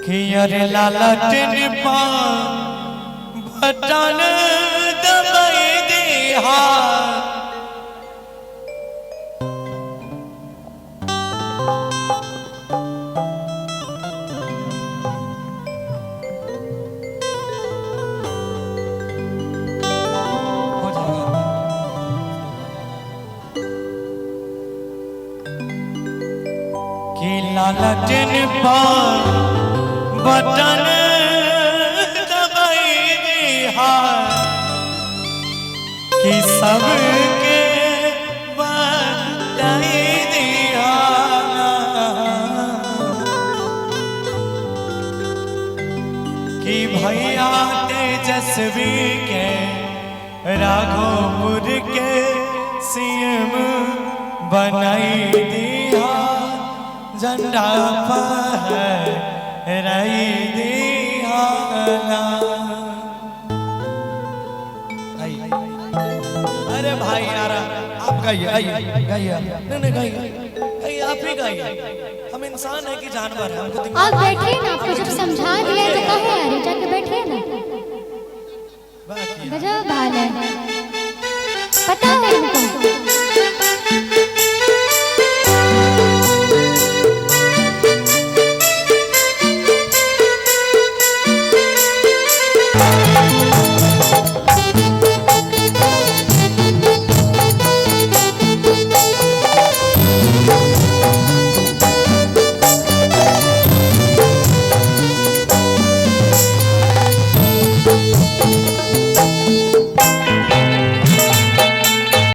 कि अरे लाला टिन पा बटन दबाई दिया कि लाला टिन पा बटन दबाई दिया कि सबके बताई दिया कि भैया तेजस्वी के राघोपुर के सीएम बनाई दिया झंडा फहराई दिया अरे भाई यार आप गाइए गाइए नहीं गाइए आप ही गाइए हम इंसान है कि जानवर है हमको आप बैठिए ना आपको जब समझा दिया तो कहे अरे जाके बैठिए ना गजब हाल है पता है इनको